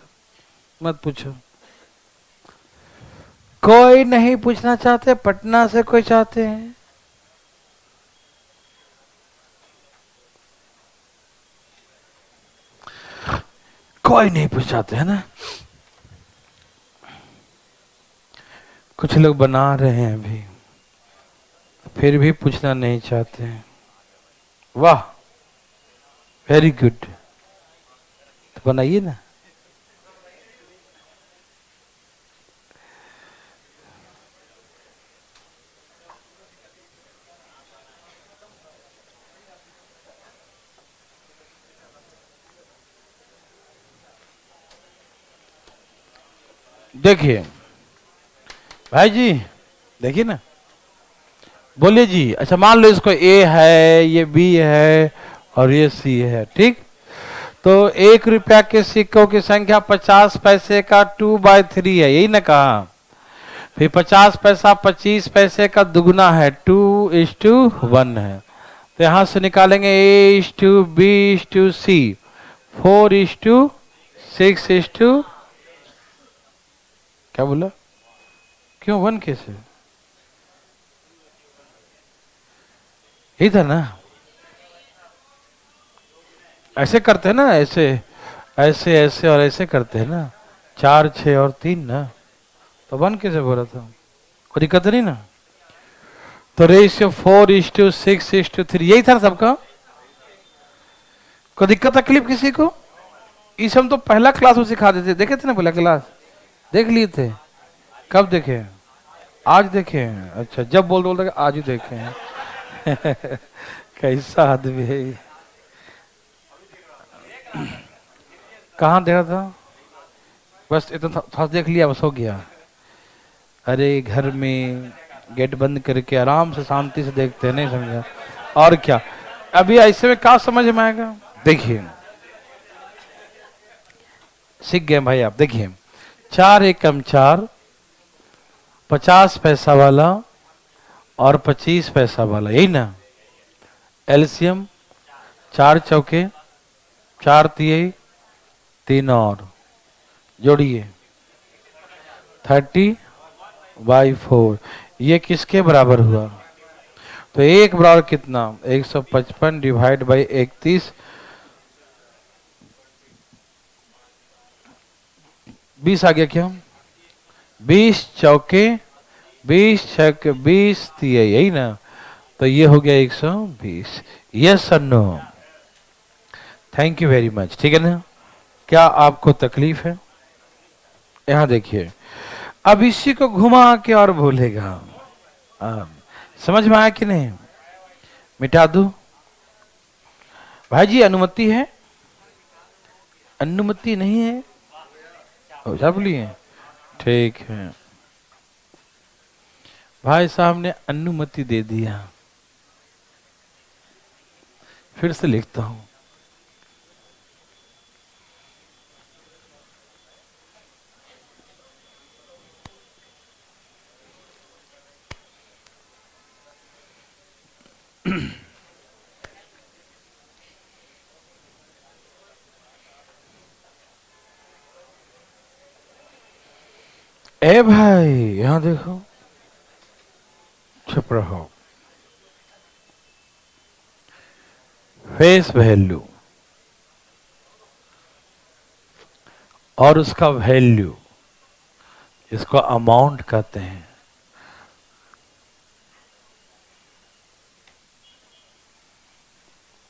मत पूछो। कोई नहीं पूछना चाहते? पटना से कोई चाहते हैं? कोई नहीं पूछ चाहते है ना? कुछ लोग बना रहे हैं अभी, फिर भी पूछना नहीं चाहते हैं। वाह, वेरी गुड। तो बनाइए ना। देखिए भाई जी, देखिए ना, बोलिए जी। अच्छा मान लो इसको ए है, ये बी है और ये सी है, ठीक। तो 1 रुपया के सिक्कों की संख्या 50 पैसे का 2/3 है, यही ना कहा। फिर 50 पैसा 25 पैसे का दुगुना है, 2:1 है। तो यहां से निकालेंगे A:B:C, 4:6, क्या बोला? क्यों 1 कैसे? यही था ना? ऐसे करते हैं ना, ऐसे ऐसे ऐसे और ऐसे करते हैं ना, 4 6 और 3 ना। तो 1 कैसे बोला था? कोई दिक्कत नहीं ना? तो रेशियो 4:6:3 यही था ना सबका? कोई दिक्कत तकलीफ किसी को? इसे हम तो पहला क्लास में सिखा देते, देखे थे ना पहला क्लास? देख लिए थे? कब देखे? आज देखे हैं? अच्छा, जब बोल रहे आज ही देखे हैं। कैसा आदमी है ये? कहाँ देखा था? बस इतना था, देख लिया, बस हो गया। अरे घर में गेट बंद करके आराम से शांति से देखते हैं, नहीं समझा? और क्या, अभी ऐसे में क्या समझ में आएगा? देखिए, सीख गए भाई आप। देखिए, 4×1=4, 50 पैसा वाला और 25 पैसा वाला, यही ना? एलसीएम 4×4 4×3 3 और जोड़िए 30/4। ये किसके बराबर हुआ? तो एक बराबर कितना? 155 डिवाइड बाई 31, 20 आ गया क्या? 20×4 20×6 20 दिए, यही ना? तो ये हो गया 120। यस और no? Thank you very much. ठीक है ना? क्या आपको तकलीफ है? यहां देखिए, अब इसी को घुमा के और भूलेगा। समझ में आया कि नहीं? मिटा दू? भाई जी अनुमति है? अनुमति नहीं है? क्या बोलिए? ठीक है, भाई साहब ने अनुमति दे दिया। फिर से लिखता हूं। ए भाई यहां देखो, चुप रहो। फेस वैल्यू और उसका वैल्यू, इसको अमाउंट कहते हैं।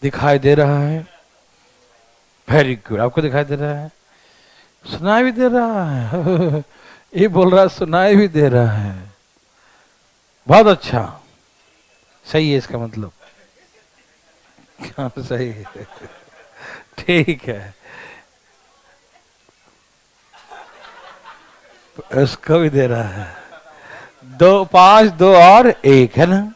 दिखाई दे रहा है? Very good. आपको दिखाई दे रहा है? सुनाई भी दे रहा है? ये बोल रहा है सुनाई भी दे रहा है। बहुत अच्छा, सही है इसका मतलब। हाँ सही है, ठीक है। उसको भी दे रहा है। 2 5 2 और 1 है ना?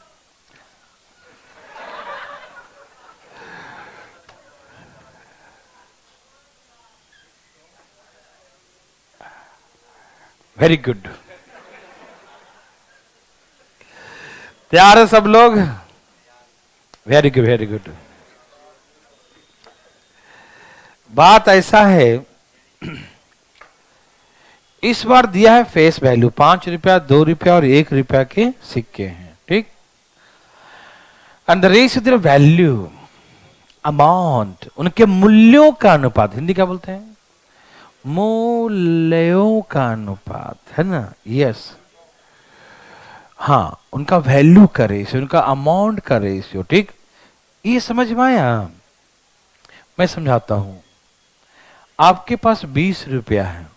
Very good. तैयार है सब लोग? Very good very good. बात ऐसा है, इस बार दिया है फेस वैल्यू 5 रुपया, 2 रुपया और 1 रुपया के सिक्के हैं, ठीक। And the ratio value, amount, उनके मूल्यों का अनुपात, हिंदी क्या बोलते हैं? मूल्यों का अनुपात, है ना? यस। हाँ, उनका वैल्यू का रेशियो, उनका अमाउंट का रेशियो, ठीक। ये समझ में आया? मैं समझाता हूं। आपके पास 20 रुपया है।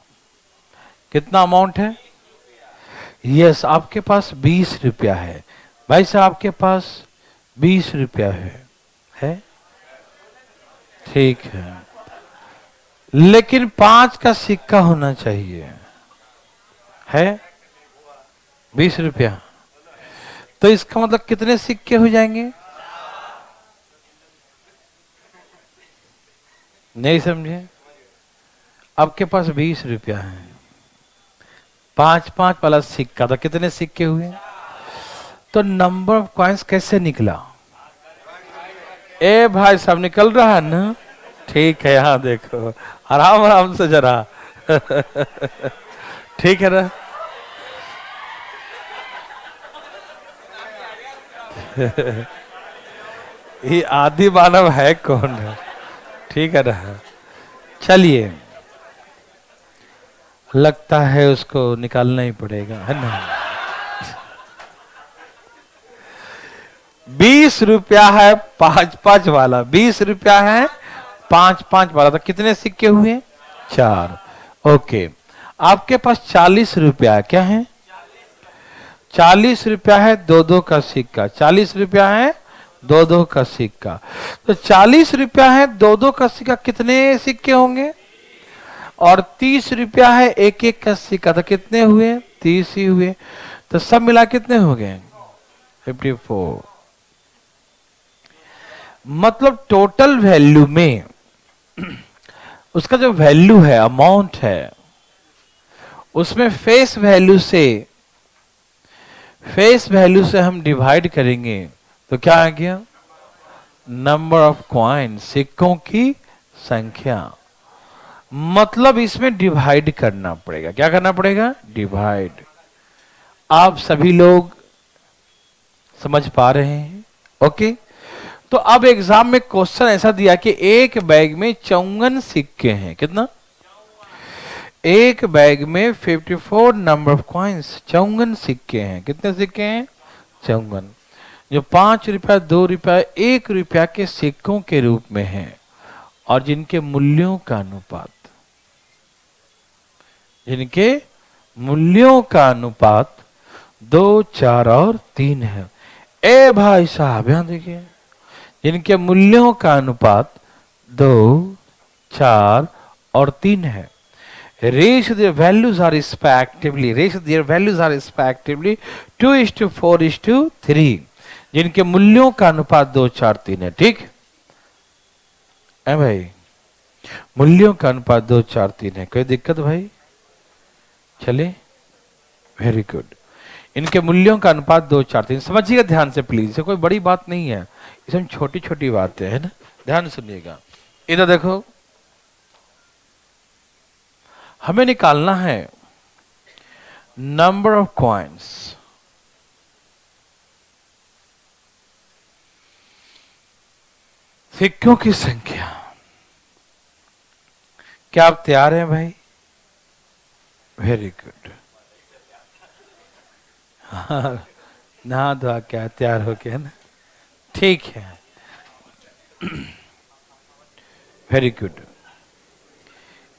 कितना अमाउंट है? यस, आपके पास 20 रुपया है। भाई साहब आपके पास 20 रुपया है? ठीक है, लेकिन 5 का सिक्का होना चाहिए। है 20 रुपया, तो इसका मतलब कितने सिक्के हो जाएंगे? नहीं समझे? आपके पास 20 रुपया है, 5 5 वाला सिक्का, तो कितने सिक्के हुए? तो नंबर ऑफ कॉइन्स कैसे निकला? ए भाई साहब निकल रहा है ना? ठीक है, यहां देखो, आराम आराम से जरा। ठीक है ना? ये आदि मानव है कौन है? ठीक है ना? चलिए, लगता है उसको निकालना ही पड़ेगा, है ना? 20 रुपया है 5 5 वाला, 20 रुपया है 5 5 वाला, तो कितने सिक्के हुए? 4। ओके, आपके पास 40 रुपया क्या है? 40 रुपया है 2 2 का सिक्का, 40 रुपया है 2 2 का सिक्का। तो 40 रुपया है 2 2 का सिक्का, कितने सिक्के होंगे? और 30 रुपया है 1 1 का सिक्का, तो कितने हुए? 30 ही हुए। तो सब मिला कितने हो गए? 54। मतलब टोटल वैल्यू में उसका जो वैल्यू है, अमाउंट है, उसमें फेस वैल्यू से हम डिवाइड करेंगे तो क्या आ गया? नंबर ऑफ कॉइन, सिक्कों की संख्या। मतलब इसमें डिवाइड करना पड़ेगा। क्या करना पड़ेगा? डिवाइड। आप सभी लोग समझ पा रहे हैं? ओके। तो अब एग्जाम में क्वेश्चन ऐसा दिया कि एक बैग में 54 सिक्के हैं। कितना? एक बैग में 54 नंबर ऑफ कॉइन्स, 54 सिक्के हैं। कितने सिक्के हैं? 54, जो 5 रुपया, 2 रुपया, 1 रुपया के सिक्कों के रूप में हैं और जिनके मूल्यों का अनुपात, जिनके मूल्यों का अनुपात 2 4 और 3 है। ए भाई साहब यहां देखिए, जिनके मूल्यों का अनुपात 2 4 और 3 है। Ratio their values are respectively, 2:4:3, जिनके मूल्यों का अनुपात 2 4 3 है। ठीक है भाई, मूल्यों का अनुपात 2 4 3 है। कोई दिक्कत भाई? चले, वेरी गुड। इनके मूल्यों का अनुपात 2 4 3, समझिएगा ध्यान से प्लीज, इसे कोई बड़ी बात नहीं है, इसमें छोटी छोटी बातें है ना। ध्यान सुनिएगा, इधर देखो, हमें निकालना है नंबर ऑफ कॉइन्स। सिक्कों की संख्या। क्या आप तैयार हैं भाई? Very good. हाँ, नहा धोआ क्या तैयार हो गया ना, ठीक है। Very good.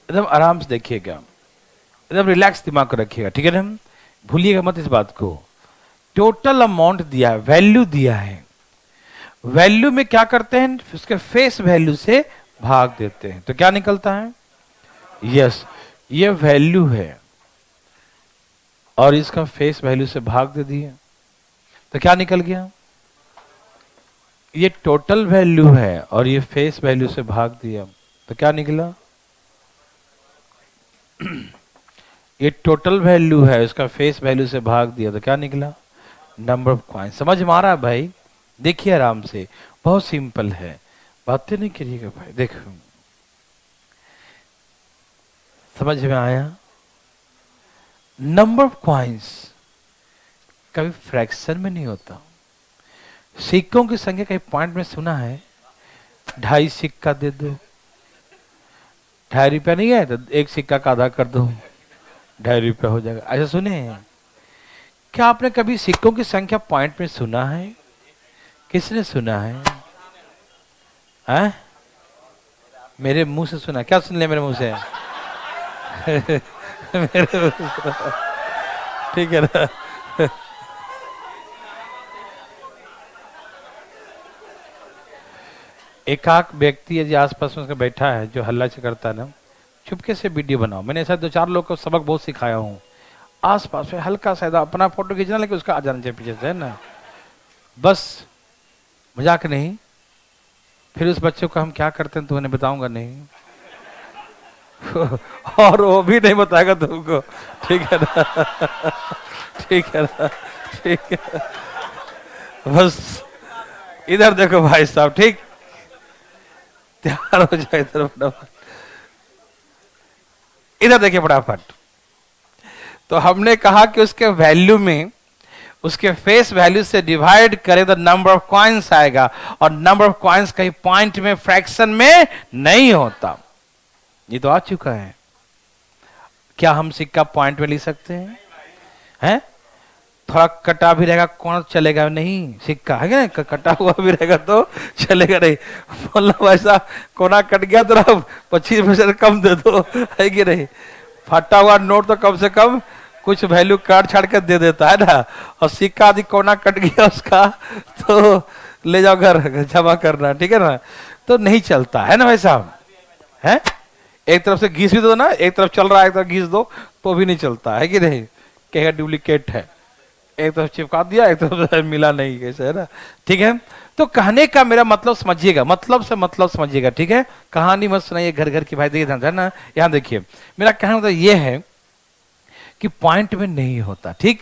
एकदम आराम से देखिएगा, एकदम रिलैक्स दिमाग को रखिएगा, ठीक है ना? भूलिएगा मत इस बात को। टोटल अमाउंट दिया है, वैल्यू दिया है। वैल्यू में क्या करते हैं? उसके फेस वैल्यू से भाग देते हैं, तो क्या निकलता है? यस, ये वैल्यू है और इसका फेस वैल्यू से भाग दे दिए, तो क्या निकल गया? ये टोटल वैल्यू है और ये फेस वैल्यू से भाग दिया, तो क्या निकला? ये टोटल वैल्यू है, इसका फेस वैल्यू से भाग दिया, तो क्या निकला? Number of coin. समझ में आ रहा है भाई? देखिए आराम से, बहुत सिंपल है, बातें नहीं करिएगा भाई। देखो, समझ में आया? नंबर ऑफ कॉइन्स कभी फ्रैक्शन में नहीं होता। सिक्कों की संख्या कहीं पॉइंट में सुना है? 2.5 सिक्का दे दो, 2.5 रुपया नहीं है तो एक सिक्का का आधा कर दो, 2.5 रुपया हो जाएगा, ऐसा सुने हैं? क्या आपने कभी सिक्कों की संख्या पॉइंट में सुना है? किसने सुना है? हैं? मेरे मुंह से सुना? क्या सुन ले मेरे मुंह से? मेरे मुंह से, ठीक है ना? एक आक व्यक्ति है जो आसपास में उसका बैठा है, जो हल्ला से करता है ना, चुपके से वीडियो बनाओ। मैंने ऐसा 2-4 लोग को सबक बहुत सिखाया हूँ। आसपास में हल्का सा अपना फोटो खींचना, लेकिन उसका आ जाना चाहिए पीछे से, है ना? बस मजाक नहीं। फिर उस बच्चे को हम क्या करते हैं तो उन्हें बताऊंगा नहीं। और वो भी नहीं बताएगा तुमको, ठीक है ना? ठीक है ना? ठीक है, बस इधर देखो भाई साहब, ठीक? तैयार हो जाए इधर फटाफट, इधर देखिए फटाफट। तो हमने कहा कि उसके वैल्यू में उसके फेस वैल्यू से डिवाइड करें तो नंबर ऑफ कॉइन्स आएगा, और नंबर ऑफ कॉइन्स कहीं पॉइंट में फ्रैक्शन में नहीं होता। ये तो आ चुका है। क्या हम सिक्का पॉइंट में ले सकते हैं? हैं? थोड़ा कटा भी रहेगा कौन चलेगा नहीं, सिक्का है ना, कटा हुआ भी रहेगा तो चलेगा नहीं। मतलब ऐसा कोना कट गया तो 25% कम दे दो, है कि नहीं? फटा हुआ नोट तो कम से कम कुछ वैल्यू काट छाड़ कर दे देता है ना, और सिक्का आदि कोना कट गया उसका तो ले जाओ घर जमा करना, ठीक है ना? तो नहीं चलता है ना भाई साहब? है, एक तरफ से घिस भी दो ना, एक तरफ चल रहा है एक तरफ घिस दो तो भी नहीं चलता, है कि नहीं? कहेगा डुप्लीकेट है, एक तरफ चिपका दिया एक तरफ मिला नहीं, कैसे, है ना? ठीक है। तो कहने का मेरा मतलब समझिएगा, मतलब से मतलब समझिएगा, ठीक है? कहानी मत सुनाइए घर घर की, भाई देखिए ध्यान है ना। यहाँ देखिए, मेरा कहना मतलब ये है कि पॉइंट में नहीं होता, ठीक?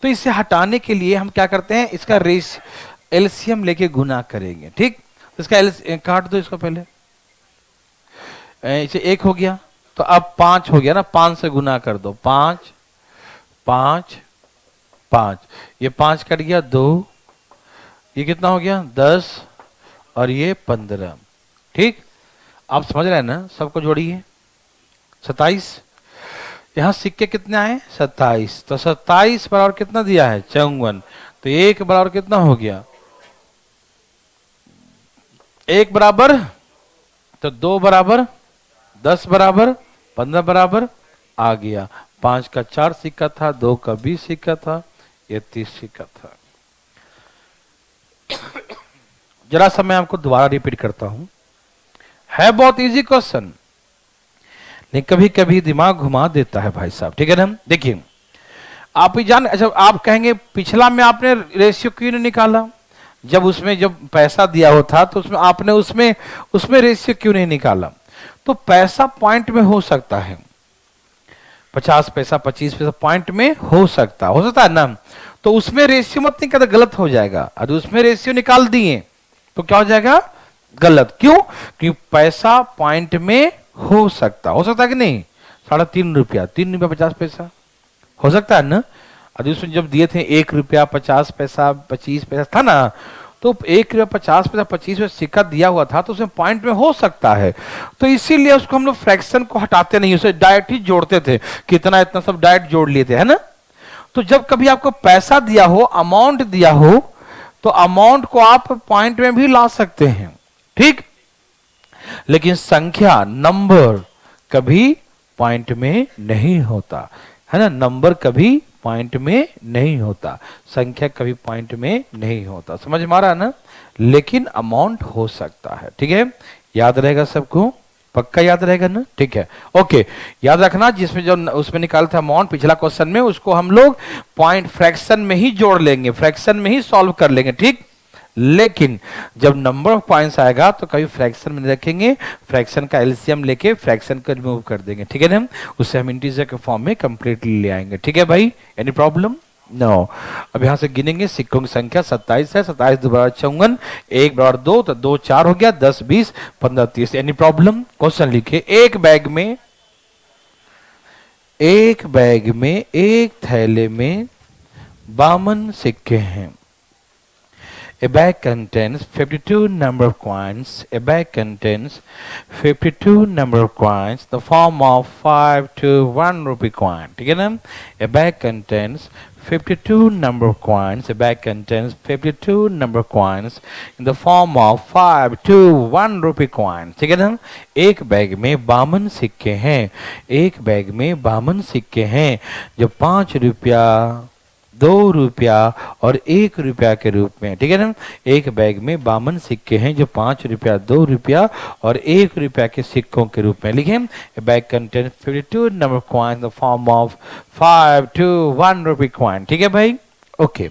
तो इसे हटाने के लिए हम क्या करते हैं, इसका रेस एलसीएम लेके गुना करेंगे, ठीक? तो इसका काट दो इसको पहले, इसे 1 हो गया तो अब 5 हो गया ना, 5 से गुना कर दो, 5 5 5, ये 5 कट गया 2, ये कितना हो गया 10 और ये 15, ठीक? आप समझ रहे हैं ना? सबको जोड़िए 27, यहां सिक्के कितने आए 27, तो 27 बराबर कितना दिया है 54, तो 1 बराबर कितना हो गया 1 बराबर, तो 2 बराबर 10 बराबर 15 बराबर आ गया। 5 का 4 सिक्का था, 2 का 20 सिक्का था, ये 30 सिक्का था। जरा सा मैं आपको दोबारा रिपीट करता हूं, है बहुत इजी क्वेश्चन लेकिन कभी कभी दिमाग घुमा देता है भाई साहब, ठीक है ना? देखिए आप ही जान, अच्छा आप कहेंगे पिछला में आपने रेशियो क्यों नहीं निकाला? जब उसमें जब पैसा दिया हो था तो उसमें आपने उसमें रेशियो क्यों नहीं निकाला? तो पैसा पॉइंट में हो सकता है, 50 पैसा 25 पैसा पॉइंट में हो सकता है ना? तो उसमें रेशियो मत नहीं करते, गलत हो जाएगा। अगर उसमें रेशियो निकाल दिए तो क्या हो जाएगा? गलत। क्यों? क्योंकि पैसा पॉइंट में हो सकता है कि नहीं? 3.5 रुपया, 3 रुपया 50 पैसा हो सकता है ना? अभी उसमें जब दिए थे 1 रुपया 50 पैसा 25 पैसा था ना, तो 1 रुपया 50 पैसा 25 पैसा सिक्का दिया हुआ था तो उसमें पॉइंट में हो सकता है, तो इसीलिए उसको हम लोग फ्रैक्शन को हटाते नहीं, उसे डायरेक्ट ही जोड़ते थे, कितना इतना सब डायरेक्ट जोड़ लिए थे, है ना। तो जब कभी आपको पैसा दिया हो, अमाउंट दिया हो, तो अमाउंट को आप पॉइंट में भी ला सकते हैं, ठीक। लेकिन संख्या, नंबर कभी पॉइंट में नहीं होता, है ना। नंबर कभी पॉइंट में नहीं होता, संख्या कभी पॉइंट में नहीं होता, समझ में आ रहा है ना। लेकिन अमाउंट हो सकता है, ठीक है। याद रहेगा सबको, पक्का याद रहेगा ना, ठीक है। ओके, याद रखना, जिसमें जो उसमें निकाला था अमाउंट पिछला क्वेश्चन में, उसको हम लोग पॉइंट फ्रैक्शन में ही जोड़ लेंगे, फ्रैक्शन में ही सॉल्व कर लेंगे, ठीक। लेकिन जब नंबर ऑफ पॉइंट्स आएगा तो कभी फ्रैक्शन में रखेंगे, फ्रैक्शन का एलसीएम लेके फ्रैक्शन को रिमूव कर देंगे, ठीक है ना। उससे हम इंटीजर के फॉर्म में कंप्लीटली ले आएंगे, ठीक है भाई। Any problem? नो। अब यहां से गिनेंगे, सिक्कों की संख्या 27 है, 27 2 = 54, 1 = 2, तो 2 4 हो गया, 10 20 15 30। Any problem? क्वेश्चन लिखिए, एक बैग में एक थैले में 52 सिक्के हैं। A bag contains 52 number of coins. A bag contains 52 number of coins, the form of 5 to 1 rupee coin. ठीक है ना? A bag contains 52 number of coins. A bag contains 52 number of coins in the form of 5 to 1 rupee coin. ठीक है ना? एक बैग में 52 सिक्के हैं। एक बैग में 52 सिक्के हैं जो 5 रुपया, 2 रुपया और 1 रुपया के रूप में, ठीक है ना। एक बैग में 52 सिक्के हैं जो 5 रुपया, 2 रुपया और 1 रुपया के सिक्कों के रूप में। लिखें, a bag contains 52 number of coins in the form of 5 to 1 rupee coin। ठीक है भाई, okay.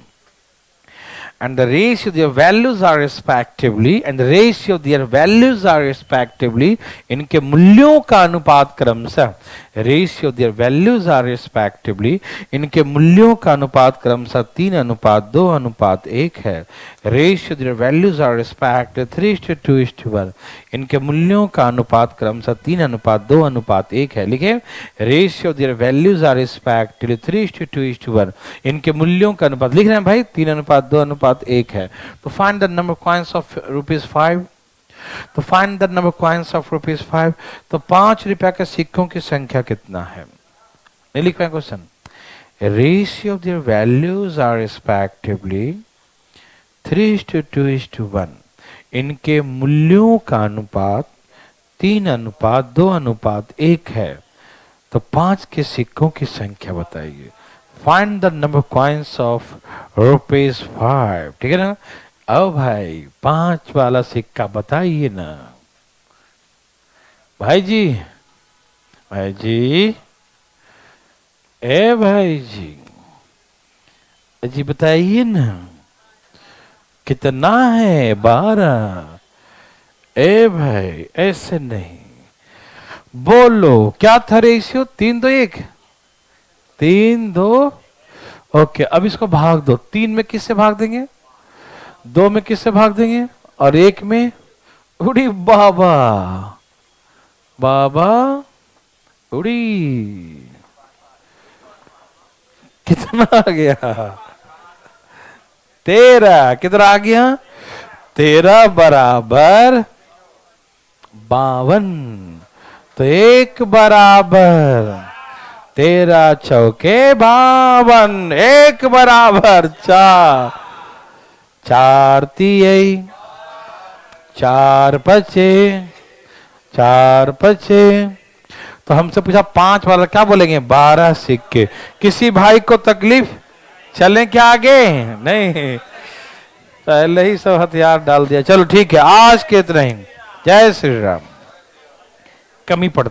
And the ratio their values are respectively, and the ratio their values are respectively, इनके मूल्यों का अनुपात क्रमशः, ratio their values are respectively, इनके मूल्यों का अनुपात क्रमशः 3:2:1 है। Ratio their values are respect 3:2:1, इनके मूल्यों का अनुपात क्रमशः 3:2:1 है। लिखे, ratio their values are respectively 3:2:1, इनके मूल्यों का अनुपात लिख रहे हैं भाई 3:2:1 है। तो find the number coins of ₹5, तो find the number coins of ₹5, तो 5 रुपया के सिक्कों की संख्या कितना है? नहीं लिख पाए question. Ratio of their values are respectively 3:2:1, इनके मूल्यों का अनुपात 3:2:1 है। तो 5 के सिक्कों की संख्या बताइए। Find the number coins of ₹5, ठीक है ना। अब भाई 5 वाला सिक्का बताइए ना भाई जी, भाई जी, ए भाई जी बताइए ना कितना है? 12। ए भाई ऐसे नहीं, बोलो क्या था रेशियो? 3:2:1, 3:2। ओके, अब इसको भाग दो। 3 में किससे भाग देंगे? 2 में किससे भाग देंगे? और 1 में? उड़ी बाबा, बाबा उड़ी। कितना आ गया? 13। कितना आ गया? 13 = 52। तो 1 बराबर 13 चौके 52, 1 बराबर 4, 4 तिहाई 4 पचे 4 पचे। तो हमसे पूछा 5 वाला क्या बोलेंगे? 12 सिक्के। किसी भाई को तकलीफ? चलें क्या आगे? नहीं, पहले ही सब हथियार डाल दिया। चलो ठीक है, आज के इतना ही। जय श्री राम। कमी पड़ती